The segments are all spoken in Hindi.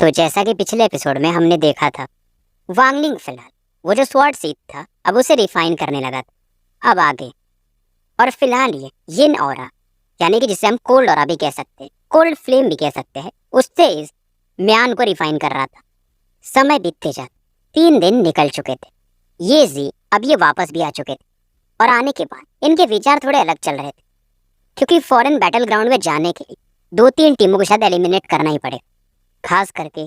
तो जैसा कि पिछले एपिसोड में हमने देखा था, वांगलिंग फिलहाल वो जो स्वॉर्ड सीड था अब उसे रिफाइन करने लगा था। अब आगे और फिलहाल ये यिन ऑरा, यानी कि जिसे हम कोल्ड ऑरा भी कह सकते हैं, कोल्ड फ्लेम भी कह सकते हैं, उससे इस म्यान को रिफाइन कर रहा था। समय बीतते जाते 3 दिन निकल चुके थे। ये जी अब ये वापस भी आ चुके थे और आने के बाद इनके विचार थोड़े अलग चल रहे थे, क्योंकि फॉरेन बैटल ग्राउंड में जाने के लिए 2-3 टीमों को शायद एलिमिनेट करना ही पड़ेगा। खास करके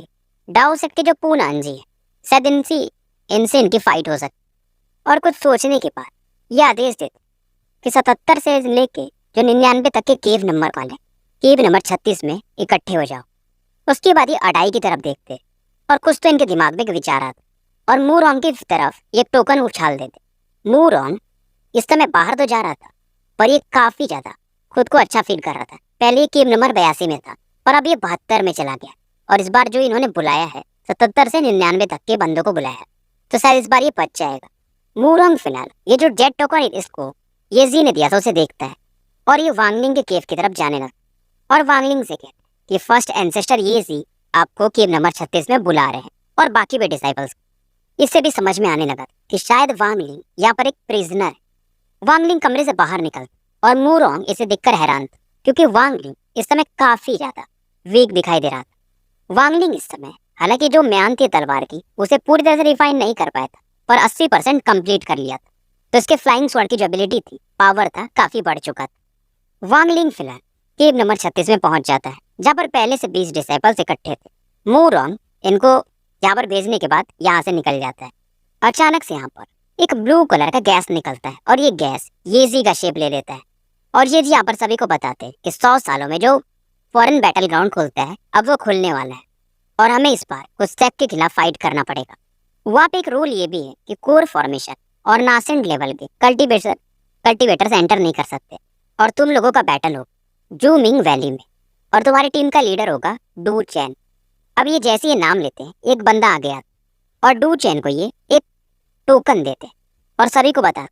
डाउ सेट के जो पूनांजी है, शायद इनसे इनकी फाइट हो सकती। और कुछ सोचने के बाद ये आदेश देते कि 77 से लेके जो 99 तक के केव नंबर वाले केव नंबर 36 में इकट्ठे हो जाओ। उसके बाद ये अडाई की तरफ देखते और कुछ तो इनके दिमाग में विचार आते और मूरोंग की तरफ एक टोकन उछाल देते। मूरोंग इस समय बाहर तो जा रहा था, पर ये काफी ज्यादा खुद को अच्छा फील कर रहा था। पहले ये केव नंबर 82 में था और अब ये 72 में चला गया। और इस बार जो इन्होंने बुलाया है 77 से 99 तक के बंदों को बुलाया है, तो शायद इस बार ये बच जाएगा। मूरोंग फिलहाल ये जो जेट टोकन इसको ये जी ने दिया था उसे देखता है और ये वांगलिंग के केव की तरफ जाने लगा और वांगलिंग से कहता है कि फर्स्ट एंसेस्टर ये जी आपको केव नंबर 36 में बुला रहे हैं और बाकी भी डिसाइपल्स। इससे भी समझ में आने लगा कि शायद वांगलिंग यहाँ पर एक प्रिजनर है। वांगलिंग कमरे से बाहर निकलता और मूरोंग इसे देखकर हैरान था, क्योंकि वांगलिंग इस समय काफी ज्यादा वीक दिखाई दे रहा था। वांगलिंग इस समय हालांकि जो म्यान थी तलवार की उसे पूरी तरह से रिफाइन नहीं कर पाया था, पर 80% कंप्लीट कर लिया था। तो इसके फ्लाइंग स्वॉर्ड की जो एबिलिटी थी, पावर था, काफी बढ़ चुका था। वांगलिंग फिलहाल केव नंबर 36 में पहुंच जाता है, जहाँ पर पहले से 20 डिसाइपल्स इकट्ठे थे। मूरोंग इनको यहाँ पर भेजने के बाद यहाँ से निकल जाता है। अचानक से यहाँ पर एक ब्लू कलर का गैस निकलता है और ये गैस येजी का शेप ले लेता है और ये जी यहाँ पर सभी को बताते हैं कि 100 सालों में जो फॉरेन बैटल ग्राउंड खुलता है अब वो खुलने वाला है और हमें इस बार कुछ सेक के खिलाफ फाइट करना पड़ेगा। वहाँ पे एक रूल ये भी है कि कोर फॉर्मेशन और नासेंट लेवल के कल्टीवेटर्स एंटर नहीं कर सकते और तुम लोगों का बैटल हो जूमिंग वैली में और तुम्हारी टीम का लीडर होगा डू चैन। अब ये जैसे ये नाम लेते हैं, एक बंदा आ गया और डू चैन को ये एक टोकन देते और सभी को बता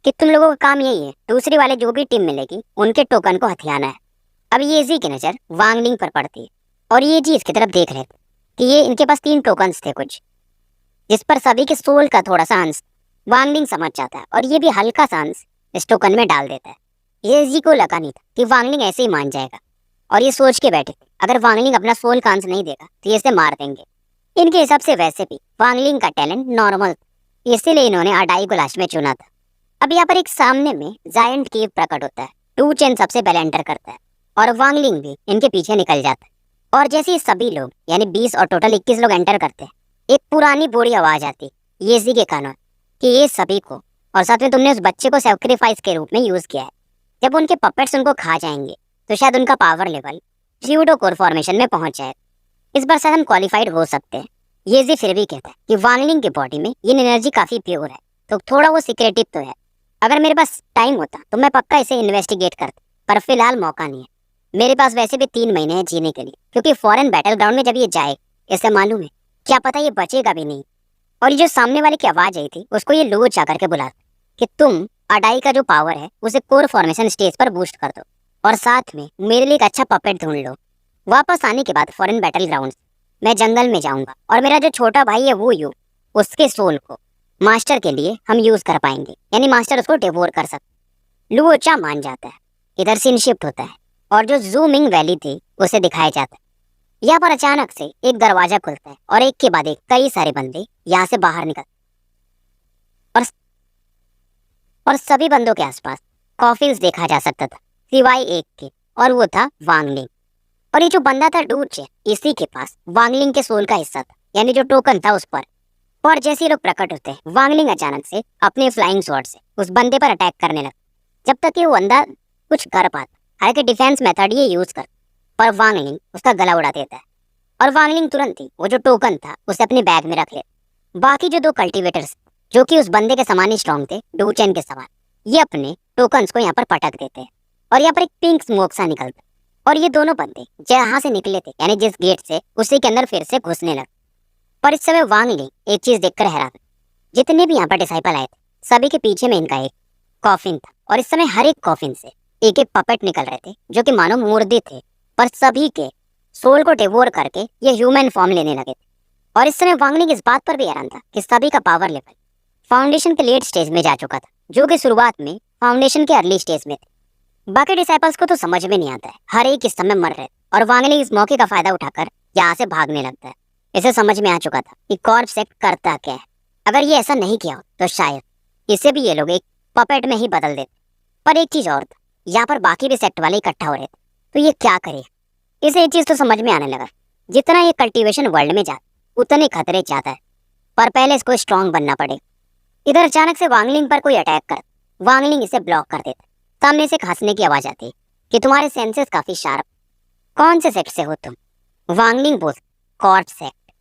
कि तुम लोगों का काम यही है, दूसरी वाले जो भी टीम मिलेगी उनके टोकन को हथियाना है। अब ये जी की नज़र वांगलिंग पर पड़ती है और ये जी इसकी तरफ देख रहे थे कि ये इनके पास 3 टोकन्स थे कुछ, जिस पर सभी के सोल का थोड़ा सा अंश वांगलिंग समझ जाता है और ये भी हल्का सा अंश इस टोकन में डाल देता है। ये जी को लगा नहीं था कि वांगलिंग ऐसे ही मान जाएगा और ये सोच के बैठे अगर वांगलिंग अपना सोल का अंश नहीं देगा तो ये इसे मार देंगे। इनके हिसाब से वैसे भी वांगलिंग का टैलेंट नॉर्मल था, इसीलिए इन्होंने अडाई को लास्ट में चुना था। अब यहाँ पर एक सामने में जायंट केव प्रकट होता है। डू चैन सबसे पहले एंटर करता है और वांगलिंग भी इनके पीछे निकल जाता है और जैसे ही सभी लोग यानी 20 और टोटल 21 लोग एंटर करते हैं, एक पुरानी बुरी आवाज आती ये जी के कानों कि ये सभी को और साथ में तुमने उस बच्चे को सैक्रिफाइस के रूप में यूज किया है। जब उनके पपेट्स उनको खा जाएंगे तो शायद उनका पावर लेवल ड्यूडो कोर फॉर्मेशन में पहुंच जाएगा। इस बार शायद हम क्वालिफाइड हो सकते हैं। ये जी फिर भी कहता है कि वांगलिंग की बॉडी में ये एनर्जी काफी प्योर है, तो थोड़ा वो सिक्रेटिव तो है। अगर मेरे पास टाइम होता तो मैं पक्का इसे इन्वेस्टिगेट करता, पर फिलहाल मौका नहीं है। मेरे पास वैसे भी 3 महीने हैं जीने के लिए, क्योंकि फॉरेन बैटल ग्राउंड में जब ये जाए इसे मालूम है क्या पता ये बचेगा भी नहीं। और ये जो सामने वाले की आवाज आई थी उसको ये लोच आकर के बुलाता कि तुम अडाई का जो पावर है उसे कोर फॉर्मेशन स्टेज पर बूस्ट कर दो और साथ में मेरे लिए एक अच्छा पपेट ढूंढ लो। वापस आने के बाद फॉरेन बैटल ग्राउंड मैं जंगल में जाऊंगा और मेरा जो छोटा भाई है वो उसके सोल को मास्टर के लिए हम यूज कर पाएंगे, यानी मास्टर उसको डिवोर कर सकते। लुओचा मान जाता है। इधर सीन शिफ्ट होता है और जो जूमिंग वैली थी उसे दिखाया जाता है। यहाँ पर अचानक से एक दरवाजा खुलता है और एक के बाद एक कई सारे बंदे यहाँ से बाहर निकलते और सभी बंदों के आसपास कॉफिन्स देखा जा सकता था सिवाय एक के, और वो था वांगलिंग। और ये जो बंदा था डूचे, इसी के पास वांगलिंग के सोल का हिस्सा था, यानी जो टोकन था उस पर। और जैसे लोग प्रकट होते हैं, वांगलिंग अचानक से अपने फ्लाइंग स्वॉर्ड से उस बंदे पर अटैक करने लगा, जब तक कि वो बंदा कुछ कर पाता। हालांकि डिफेंस मेथड ये यूज कर, पर वांगलिंग उसका गला उड़ा देता है और वांगलिंग तुरंत ही वो जो टोकन था उसे अपने बैग में रख लेता। बाकी जो 2 कल्टीवेटर्स जो कि उस बंदे के समान ही स्ट्रॉन्ग थे, डू चैन के समान, ये अपने टोकन्स को यहाँ पर पटक देते हैं और यहाँ पर एक पिंक स्मोक सा निकलता है और ये दोनों बंदे जहाँ से निकले थे यानी जिस गेट से, उसी के अंदर फिर से घुसने लगे। पर इस समय वांगलिंग एक चीज देखकर हैरान, जितने भी यहाँ पर डिसाइपल आए थे सभी के पीछे में इनका एक कॉफिन था और इस समय हर एक कॉफिन से एक एक पपेट निकल रहे थे जो कि मानो मुर्दे थे, पर सभी के सोल को डिवोर करके ये ह्यूमन फॉर्म लेने लगे थे। और इस समय वांगलिंग इस बात पर भी हैरान था कि सभी का पावर लेवल फाउंडेशन के लेट स्टेज में जा चुका था, जो कि शुरुआत में फाउंडेशन के अर्ली स्टेज में थे। बाकी डिसाइपल्स को तो समझ में नहीं आता है, हर एक इस समय मर रहे और वांगलिंग इस मौके का फायदा उठाकर यहाँ से भागने लगता है। इसे समझ में आ चुका था कि कॉर्प सेक्ट करता क्या है। अगर ये ऐसा नहीं किया हो तो शायद इसे भी ये लोग एक पपेट में ही बदल देते। पर एक चीज और था, यहाँ पर बाकी भी सेक्ट वाले इकट्ठा हो रहे थे, तो ये क्या करे। इसे एक चीज तो समझ में आने लगा, जितना ये कल्टीवेशन वर्ल्ड में जाता उतने खतरे ज्यादा है, पर पहले इसको स्ट्रांग बनना पड़ेगा। इधर अचानक से वांगलिंग पर कोई अटैक कर वांगलिंग इसे ब्लॉक कर देता। सामने से एक हंसने की आवाज आती कि तुम्हारे सेंसेस काफी शार्प, कौन से सेक्ट से हो तुम? वांगलिंग बोल, कॉर्प सेक्ट।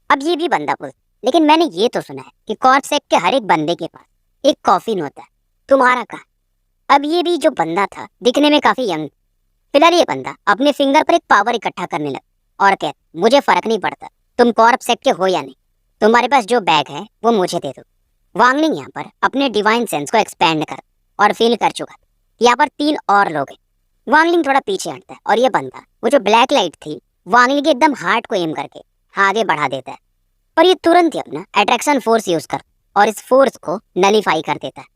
अब ये भी बंदा बोल, लेकिन मैंने ये तो सुना है कि कॉर्प सेक्ट के हर एक बंदे के पास एक कॉफिन होता है, तुम्हारा कहाँ? अब ये भी जो बंदा था दिखने में काफी यंग, फिलहाल ये बंदा अपने फिंगर पर एक पावर इकट्ठा करने लगा और कहता मुझे फर्क नहीं पड़ता तुम कॉर्प सेक्ट के हो या नहीं, तुम्हारे पास जो बैग है वो मुझे दे दो। वांगलिंग यहाँ पर अपने डिवाइन सेंस को एक्सपेंड कर और फील कर चुका था। यहाँ पर 3 और लोग हैं। वांगलिंग थोड़ा पीछे हटता है और ये बंदा वो जो ब्लैक लाइट थी वांगलिंग के एकदम हार्ट को एम करके आगे बढ़ा देता है, और ये तुरंत ही अपना अट्रैक्शन फोर्स यूज कर और इस फोर्स को नलीफाई कर देता है।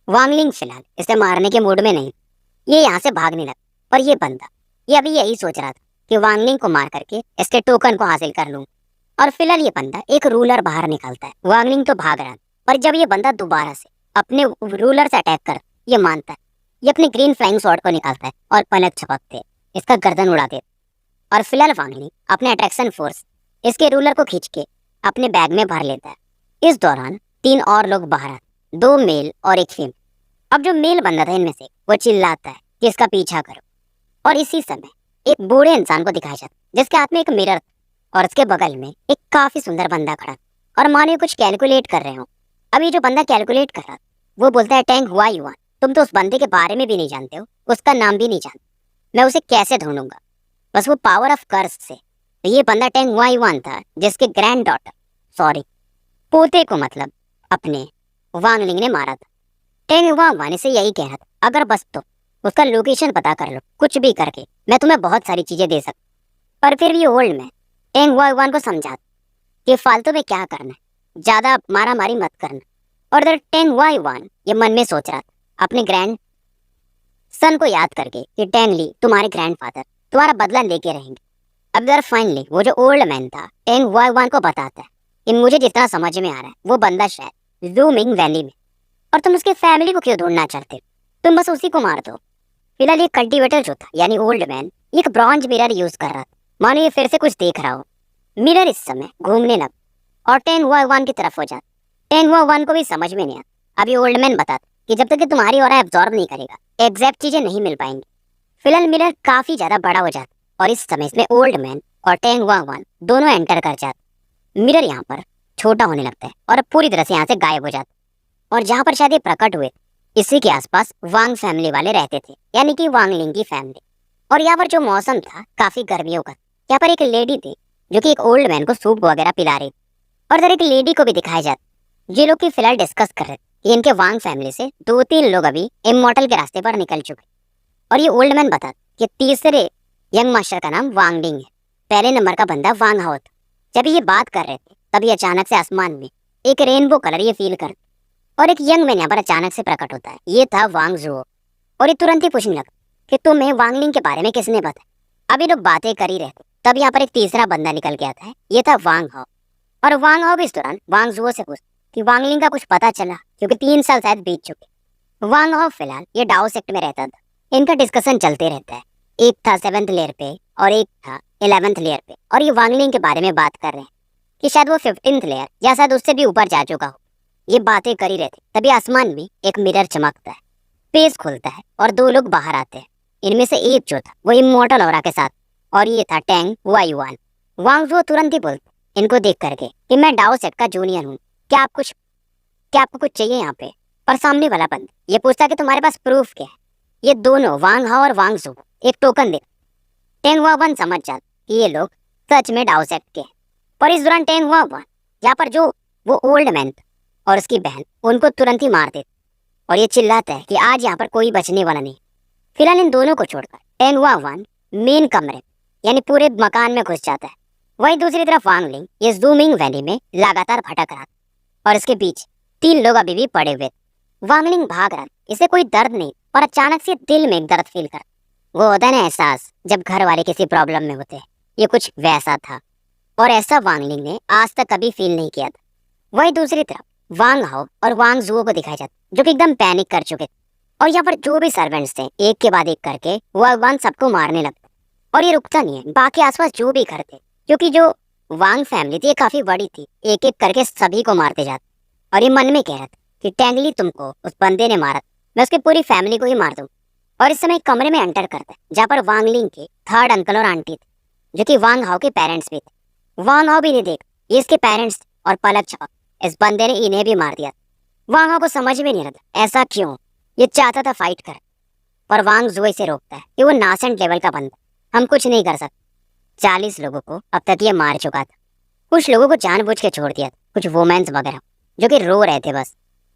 वांगलिंग फिलहाल इसे मारने के मूड में नहीं, ये यहाँ से भागने लगा। पर ये बंदा ये अभी यही सोच रहा था कि वांगलिंग को मार करके इसके टोकन को हासिल कर लूं। और फिलहाल ये बंदा एक रूलर बाहर निकालता है। वांगलिंग तो भाग रहा था, पर जब ये बंदा दोबारा से अपने रूलर से अटैक कर ये मानता है, ये अपने ग्रीन फ्लाइंग स्वॉर्ड को निकालता है और पलक झपकते इसका गर्दन उड़ा देता। और फिलहाल वांगलिंग अपने अट्रैक्शन फोर्स इसके रूलर को खींच के अपने बैग में भर लेता है। इस दौरान 3 और लोग बाहर आते, 2 मेल और एक फीमेल। अब जो मेल बंदा था इनमें से वो चिल्लाता है कि इसका पीछा करो, और इसी समय एक बूढ़े इंसान को दिखाया जाता जिसके हाथ में एक मिरर और उसके बगल में एक काफी सुंदर बंदा खड़ा और मानो कुछ कैलकुलेट कर रहे हो। अभी जो बंदा कैलकुलेट कर रहा वो बोलता है टैंग हुआ युआन, तुम तो उस बंदे के बारे में भी नहीं जानते हो, उसका नाम भी नहीं जानते, मैं उसे कैसे ढूंढूंगा, बस वो पावर ऑफ कर्स से। तो ये बंदा टैंग हुआ युआन था जिसके ग्रैंड डॉटर सॉरी पोते को मतलब अपने वांगलिंग ने मारा था। टैंग हुआ युआन इसे यही कह रहा था, अगर बस तो उसका लोकेशन पता कर लो, कुछ भी करके मैं तुम्हें बहुत सारी चीजें दे सकता। पर फिर भी ओल्ड मैन टैंग हुआ युआन को समझा कि फालतू में क्या करना है, ज्यादा मारा मारी मत करना। और इधर टैंग हुआ युआन ये मन में सोच रहा था अपने ग्रैंड सन को याद करके कि टैंग ली तुम्हारे ग्रैंडफादर तुम्हारा बदला लेके रहेंगे। अब इधर फाइनली वो जो ओल्ड मैन था टैंग हुआ युआन को बताता है कि मुझे जितना समझ में आ रहा है वो बंदा शायद ज़ूमिंग वैली में, और तुम उसकी फैमिली को क्यों ढूंढना चाहते हो, तुम बस उसी को मार दो। फिलहाल ये कल्टीवेटर जो था यानी ओल्ड मैन एक ब्रॉन्ज मिरर यूज कर रहा था, मानो ये फिर से कुछ देख रहा हो। मिरर इस समय घूमने लगा और टैंग हुआ युआन की तरफ हो जाता। टैंग हुआ युआन को भी समझ में नहीं आता। अभी ओल्ड मैन बताता कि जब तक कि तुम्हारी ऑरा एब्जॉर्ब नहीं करेगा एग्जैक्ट चीजें नहीं मिल पाएंगी। फिलहाल मिरर काफी ज्यादा बड़ा हो जाता और इस समय इसमें ओल्ड मैन और टैंग हुआ युआन दोनों एंटर कर जाते। मिरर यहाँ पर छोटा होने लगता है और पूरी तरह से यहाँ से गायब हो जाता। और जहाँ पर शायद ये प्रकट हुए इसी के आसपास वांग फैमिली वाले रहते थे, यानी कि वांगलिंग की फैमिली। और यहाँ पर जो मौसम था काफी गर्मियों का। यहाँ पर एक लेडी थी जो कि एक ओल्ड मैन को सूप वगैरह पिला रही थी, और इधर एक लेडी को भी दिखाया जाता। ये लोग की फिलहाल डिस्कस कर रहे थे कि इनके वांग फैमिली से 2-3 लोग अभी इमॉर्टल के रास्ते पर निकल चुके। और ये ओल्ड मैन बता कि तीसरे यंग मास्टर का नाम वांगडिंग है, पहले नंबर का बंदा वांग हाओ था। जब ये बात कर रहे थे तभी अचानक से आसमान में एक रेनबो कलर ये फील कर और एक यंग मैन यहाँ पर अचानक से प्रकट होता है। ये था वांग जुओ, और ये तुरंत ही पूछने लगा कि तुम्हें वांगलिंग के बारे में किसने बताया। अभी लोग बातें कर ही रहे थे तब यहाँ पर एक तीसरा बंदा निकल के आता है, ये था वांग हाओ। और वांग हाओ भी इस दौरान वांग जुओ से पूछता कि वांगलिंग का कुछ पता चला, क्योंकि 3 साल शायद बीत चुके। वांग हाओ फिलहाल ये डाओ सेक्ट में रहता था, इनका डिस्कशन चलते रहता है। एक था 7th लेयर पे और एक था 11th लेयर पे, और ये वांगलिंग के बारे में बात कर रहे हैं कि शायद वो 15th लेयर या शायद उससे भी ऊपर जा चुका हो। ये बातें कर ही रहते तभी आसमान में एक मिरर चमकता है, पेज खुलता है और 2 लोग बाहर आते हैं। इनमें से एक जो था वो इमॉर्टल ऑरा के साथ, और ये था टैंग हुआ युआन। वांग जुओ तुरंत ही बोलता इनको देख करके कि मैं डाओ सेक्ट का जूनियर हूँ, क्या आपको कुछ चाहिए यहाँ पे। पर सामने वाला बंदा ये पूछता कि तुम्हारे पास प्रूफ क्या है। ये दोनों वांग हाओ और वांग जुओ एक टोकन दे। टैंग हुआ युआन समझ जाता कि ये लोग सच में डाओ सेक्ट के हैं। पर इस दौरान टैंग हुआ युआन यहाँ पर जो वो ओल्ड मैन और उसकी बहन उनको तुरंत ही मार देते, और ये चिल्लाता है कि आज यहाँ पर कोई बचने वाला नहीं। फिलहाल इन दोनों को छोड़कर टैंग हुआ युआन मेन कमरे यानी पूरे मकान में घुस जाता है। वहीं दूसरी तरफ वांगलिंग ये जूमिंग वैली में लगातार भटक रहा था और इसके बीच 3 लोग अभी भी पड़े हुए थे। वांगलिंग भाग रहा, इसे कोई दर्द नहीं, और अचानक से दिल में एक दर्द फील कर, वो होता है ना एहसास जब घर वाले किसी प्रॉब्लम में होते हैं, ये कुछ वैसा था। और ऐसा वांगलिंग ने आज तक कभी फील नहीं किया था। वहीं दूसरी तरफ वांग हाओ और वांग जुओ को दिखाया जाता, जो कि एकदम पैनिक कर चुके थे। और यहाँ पर जो भी सर्वेंट्स थे एक के बाद एक करके वो वांग सबको मारने लगता। और ये रुकता नहीं है, बाकी आसपास जो भी घर थे, क्योंकि जो वांग फैमिली थी ये काफी बड़ी थी, एक एक करके सभी को मारते जाते। और ये मन में कह रहा था कि टेंगली तुमको उस बंदे ने मारा, मैं उसकी पूरी फैमिली को ही मार दूं। और इस समय एक कमरे में एंटर करता है जहाँ पर वांगलिंग के 3rd अंकल और आंटी थे, जो कि वांग हाओ के पेरेंट्स भी थे। वांग हाओ भी नहीं देख, ये इसके पेरेंट्स और पलक झपक इस बंदे ने इन्हें भी मार दिया। वांग हाओ को समझ में नहीं आता ऐसा क्यों, ये चाहता था फाइट कर, पर वांग जुओ इसे रोकता है कि वो नासेंट लेवल का बंदा, हम कुछ नहीं कर सकते। 40 लोगों को अब तक ये मार चुका था, कुछ लोगों को जानबूझ के छोड़ दिया था, कुछ वुमेन्स वगैरह जो कि रो रहे थे बस।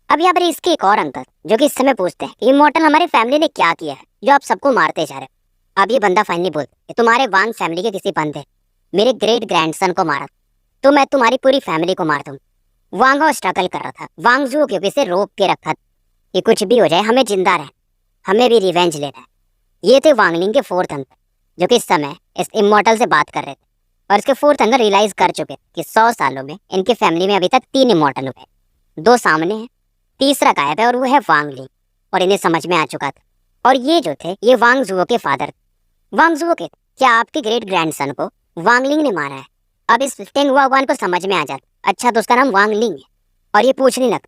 अब यहाँ पर इसके एक और अंकल जो कि इस समय पूछते हैं कि इमॉर्टल हमारी फैमिली ने क्या किया है जो आप सबको मारते जा रहे हो। अब ये बंदा फाइनली बोलता है कि तुम्हारे वांग फैमिली के किसी बंदे मेरे ग्रेट ग्रैंडसन को मारा, तो मैं तुम्हारी पूरी फैमिली को मार दूँ। वांग हाओ स्ट्रगल कर रहा था, वांग जुओ क्योंकि इसे रोक के रखा था कि कुछ भी हो जाए हमें जिंदा रहे, हमें भी रिवेंज लेना है। ये थे वांगलिंग के 4th अंकल, जो कि इस समय इस इमॉर्टल से बात कर रहे थे। और इसके 4th अंकल रियलाइज कर चुके कि 100 सालों में इनकी फैमिली में अभी तक 3 इमॉर्टल हुए, 2 सामने हैं, तीसरा गायब है और वो है वांगलिंग। और इन्हें समझ में आ चुका था। और ये जो थे ये वांग जुओ के फादर थे। वांग जुओ के क्या आपके ग्रेट ग्रैंडसन को वांगलिंग ने मारा है। अब इस टेंग हुआवान को समझ में आ जाता, अच्छा तो उसका नाम वांगलिंग है। और ये पूछने लगा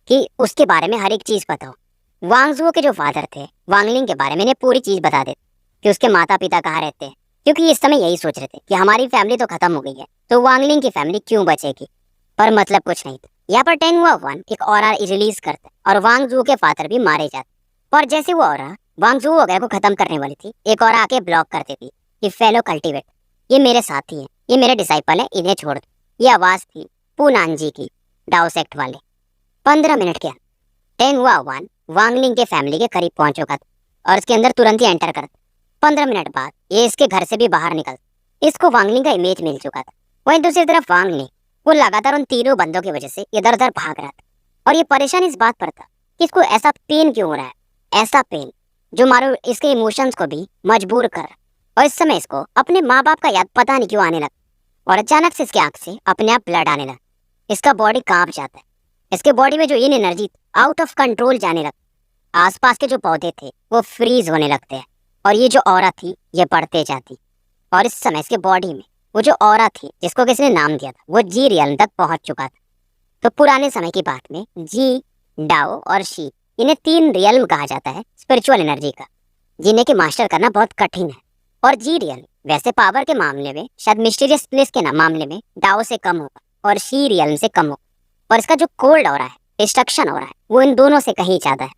कि उसके बारे में हर एक चीज बताओ। वांग जुओ के जो फादर थे वांगलिंग के बारे में इन्हें पूरी चीज बता देते कि उसके माता पिता कहाँ रहते हैं, क्योंकि इस समय यही सोच रहे थे कि हमारी फैमिली तो खत्म हो गई है, तो वांगलिंग की फैमिली क्यों बचेगी। पर मतलब कुछ नहीं था। यहाँ पर टेंग हुआवान एक ऑरा रिलीज करता है और वांग जुओ के फादर भी मारे जाते। पर जैसे वो ऑरा वांग जुओ वगैरह को खत्म करने वाली थी, एक और आके ब्लॉक कर देती कि फेलो कल्टीवेट, ये मेरे साथी हैं, ये मेरे डिसाइपल हैं, इन्हें छोड़ दो। ये आवाज थी पूनानजी की, डाओ सेक्ट वाले। 15 मिनट के टेंग हुआवान वांगलिंग के फैमिली के करीब पहुंच चुका था और इसके अंदर तुरंत ही एंटर कर। 15 मिनट बाद ये इसके घर से भी बाहर निकल, इसको वांगलिंग का इमेज मिल चुका था। वहीं दूसरी तरफ वांगलिंग वो लगातार उन तीनों बंदों की वजह से इधर उधर भाग रहा था और ये परेशान इस बात पर था कि इसको ऐसा पेन क्यों हो रहा है, ऐसा पेन जो मारो इसके इमोशंस को भी मजबूर कर। और इस समय इसको अपने माँ बाप का याद पता नहीं क्यों आने लगा और अचानक से इसकी आंख से अपने आप ब्लड आने लगा, इसका बॉडी कांप जाता है, इसके बॉडी में जो इन एनर्जी आउट ऑफ कंट्रोल जाने लगा। आसपास के जो पौधे थे वो फ्रीज होने लगते हैं और ये जो ऑरा थी ये बढ़ते जाती। और इस समय इसके बॉडी में वो जो ऑरा थी जिसको किसने नाम दिया था वो जी रियल्म तक पहुंच चुका था। तो पुराने समय की बात में जी, डाओ और शी, इन्हें 3 रियल्म कहा जाता है स्पिरिचुअल एनर्जी का, जिन्हें के मास्टर करना बहुत कठिन है। और जी रियल वैसे पावर के मामले में शायद मिस्टीरियस प्लेस के मामले में डाओ से कम होगा और शी रियल्म से कम होगा। और इसका जो कोल्ड ऑरा है, डिस्ट्रक्शन ऑरा है, वो इन दोनों से कहीं ज्यादा है।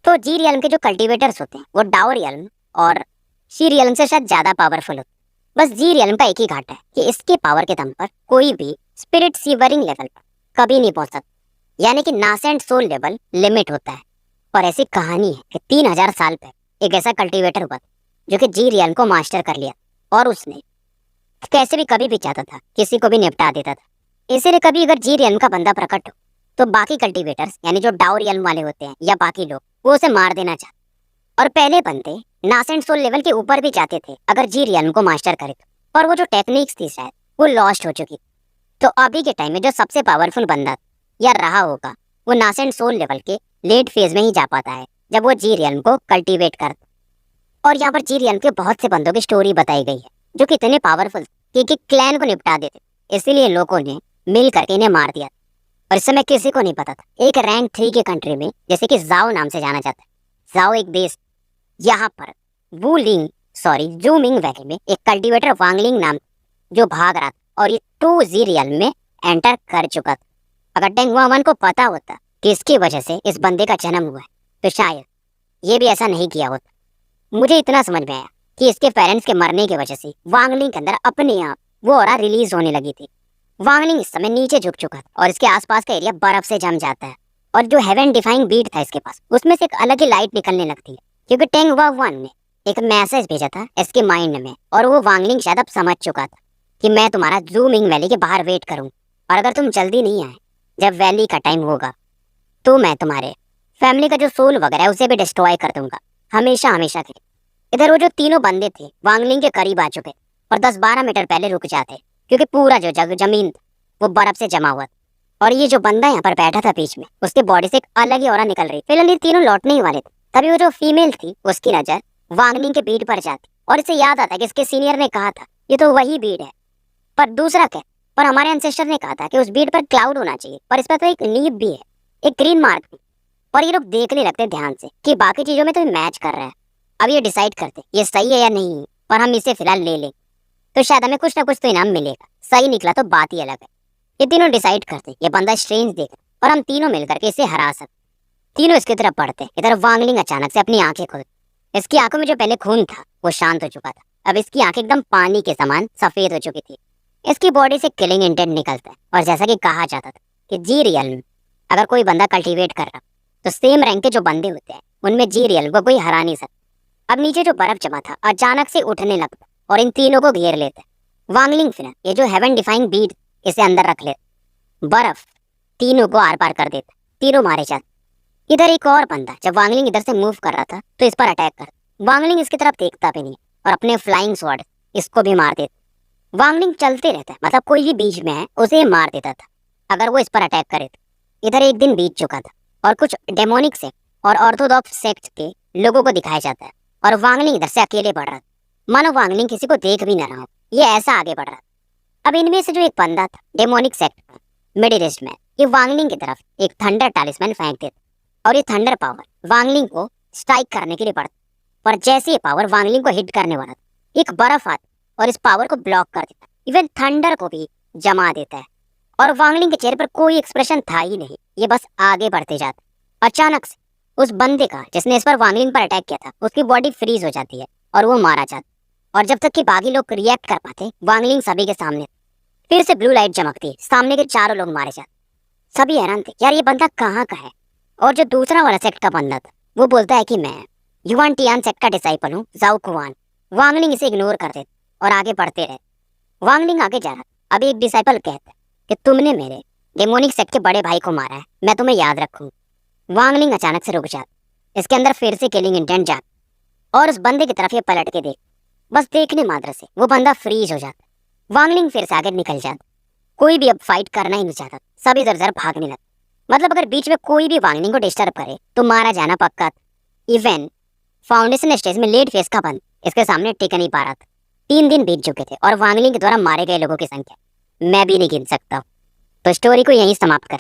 तो जी रियल्म के जो कल्टीवेटर्स होते हैं वो डाओ रियल्म और शी रियल्म से शायद ज्यादा पावरफुल होते हैं। बस जी रियल्म का एक ही घाटा है कि इसके पावर के दम पर कोई भी स्पिरिट सीवरिंग लेवल पर कभी नहीं पहुंच सकता, यानी कि नासेंट सोल लेवल लिमिट होता है। और ऐसी कहानी है कि 3000 साल पहले एक ऐसा कल्टीवेटर हुआ था जो कि जी रियल्म को मास्टर कर लिया और उसने कैसे भी कभी भी चाहता था किसी को भी निपटा देता था। इसीलिए कभी अगर जी रियल्म का बंदा प्रकट हो तो बाकी कल्टीवेटर्स यानी जो डाओ रियल्म वाले होते हैं या बाकी लोग वो उसे मार देना चाहते। और पहले बंदे नासेंट सोल लेवल के ऊपर भी जाते थे अगर जी रियल्म को मास्टर करे तो, पर वो जो टेक्निक्स थी शायद वो लॉस्ट हो चुकी। तो अभी के टाइम में जो सबसे पावरफुल बंदा या रहा होगा वो नासेंट सोल लेवल के लेट फेज में ही जा पाता है जब वो जी रियल्म को कल्टीवेट करता। और यहाँ पर जी रियल्म के बहुत से बंदों की स्टोरी बताई गई है जो कि इतने पावरफुल कि क्लैन को निपटा देते, इसलिए लोगों ने मिल करके इन्हें मार दिया। और इस समय किसी को नहीं पता था एक रैंक 3 के कंट्री में जैसे कि जाओ नाम से जाना जाता है, जाओ एक देश, यहाँ पर जूमिंग वैली में एक कल्टीवेटर वांगलिंग नाम जो भाग रहा था और ये 2 जी रियल्म में एंटर कर चुका था। अगर टेंग हुआवान को पता होता कि इसकी वजह से इस बंदे का जन्म हुआ है तो शायद ये भी ऐसा नहीं किया होता। मुझे इतना समझ में आया कि इसके पेरेंट्स के मरने की वजह से वांगलिंग के अंदर अपने आप वो ऑरा रिलीज होने लगी थी। वांगलिंग इस समय नीचे झुक चुका था और इसके आसपास का एरिया बर्फ से जम जाता है और जो हेवन डिफाइंग बीट था इसके पास उसमें से एक अलग ही लाइट निकलने लगती है क्योंकि टेंग हुआवान ने एक मैसेज भेजा था इसके माइंड में, और वो वांगलिंग शायद अब समझ चुका था कि मैं तुम्हारा जूमिंग वैली के बाहर वेट करूं, और अगर तुम जल्दी नहीं आए जब वैली का टाइम होगा तो मैं तुम्हारे फैमिली का जो सोल वगैरह है उसे भी डिस्ट्रॉय कर दूंगा, हमेशा हमेशा के लिए। इधर वो जो तीनों बंदे थे वांगलिंग के करीब आ चुके और 10-12 मीटर पहले रुक जाते, क्योंकि पूरा जो जमीन था वो बर्फ से जमा हुआ था। और ये जो बंदा यहाँ पर बैठा था बीच में, उसके बॉडी से एक अलग ही ऑरा निकल रही। फिलहाल ये तीनों लौटने ही वाले थे, तभी वो जो फीमेल थी उसकी नजर वांगलिंग के बीट पर जाती, और इसे याद आता कि इसके सीनियर ने कहा था ये तो वही बीट है। पर दूसरा क्या, पर हमारे एंसेस्टर ने कहा था कि उस बीट पर क्लाउड होना चाहिए, पर इस पर तो एक लीफ भी है, एक ग्रीन मार्क भी। और ये लोग देखने लगते ध्यान से कि बाकी चीजों में तो मैच कर रहा है। अब ये डिसाइड करते ये सही है या नहीं, पर हम इसे फिलहाल ले लें तो शायद हमें कुछ ना कुछ तो इनाम मिलेगा। सही निकला तो बात ही अलग है। ये तीनों डिसाइड करते ये बंदा स्ट्रेंज देख, और हम तीनों मिलकर के इसे हरा सकते। तीनों इसकी तरफ बढ़ते, इधर वांगलिंग अचानक से अपनी आंखें खोल। इसकी आंखों में जो पहले खून था वो शांत हो चुका था, अब इसकी आंखें एकदम पानी के समान सफेद हो चुकी थी। इसकी बॉडी से किलिंग इंटेंट निकलता है, और जैसा कि कहा जाता था कि जी रियल में अगर कोई बंदा कल्टीवेट कर रहा तो सेम रैंक के जो बंदे होते हैं उनमें जी रियल को कोई हरा नहीं सकता। अब नीचे जो बर्फ जमा था अचानक से उठने लगता और इन तीनों को घेर लेता है। वांगलिंग फिर ये जो हेवन डिफाइंग बीट इसे अंदर रख लेता, बर्फ तीनों को आर पार कर देता, तीनों मारे जाते। इधर एक और बंदा जब वांगलिंग इधर से मूव कर रहा था तो इस पर अटैक कर, वांगलिंग इसकी तरफ देखता भी नहीं और अपने फ्लाइंग स्वॉर्ड इसको भी मार देता। वांगलिंग चलते रहता है, मतलब कोई भी बीच में है उसे मार देता था अगर वो इस पर अटैक करे तो। इधर एक दिन बीत चुका था और कुछ डेमोनिक सेक्ट और ऑर्थोडॉक्स सेक्ट के लोगों को दिखाया जाता है, और वांगलिंग इधर से अकेले बढ़ रहा था, मानो वांगलिंग किसी को देख भी न रहा हो। ये ऐसा आगे बढ़ रहा। अब इनमें से जो एक बंदा था डेमोनिक सेक्ट का मिडिलिस्ट मैन, ये वांगलिंग की तरफ एक थंडर टैलिस्मैन फेंक देता, और ये थंडर पावर वांगलिंग को स्ट्राइक करने के लिए बढ़ता। पर जैसे ये पावर वांगलिंग को हिट करने वाला था एक बर्फ आता और इस पावर को ब्लॉक कर देता, इवन थंडर को भी जमा देता है। और वांगलिंग के चेहरे पर कोई एक्सप्रेशन था ही नहीं, ये बस आगे बढ़ते जाता। अचानक से उस बंदे का जिसने इस पर वांगलिंग पर अटैक किया था उसकी बॉडी फ्रीज हो जाती है और वो मारा जाता। और जब तक कि बाकी लोग रिएक्ट कर पाते वांगलिंग सभी के सामने फिर से ब्लू लाइट चमकती, सामने के चारों लोग मारे जाते। सभी हैरान थे यार ये बंदा कहाँ का है। और जो दूसरा वाला सेक्ट का बंदा था वो बोलता है कि मैं युवान टियान सेक्ट का डिसाइपल हूँ, जाओ कुवान। वांगलिंग इसे इग्नोर कर देते और आगे बढ़ते रहे। वांगलिंग आगे जा रहा, अभी एक डिसाइपल कहता है कि तुमने मेरे डेमोनिक सेक्ट के बड़े भाई को मारा है, मैं तुम्हें याद रखूँ। वांगलिंग अचानक से रुक जाता, इसके अंदर फिर से किलिंग इंटेंट जाता, और उस बंदे की तरफ ये पलट के देख, बस देखने मात्र से वो बंदा फ्रीज हो जाता। वांगलिंग फिर से आगे निकल जाता, कोई भी अब फाइट करना ही नहीं चाहता, सब इधर उधर भागने लगता। मतलब अगर बीच में कोई भी वांगलिंग को डिस्टर्ब करे तो मारा जाना पक्का था। इवन फाउंडेशन स्टेज में लेट फेस का बंद इसके सामने टिक नहीं पा रहा था। 3 दिन बीत चुके थे और वांगलिंग के द्वारा मारे गए लोगों की संख्या मैं भी नहीं गिन सकता। तो स्टोरी को यहीं समाप्त कर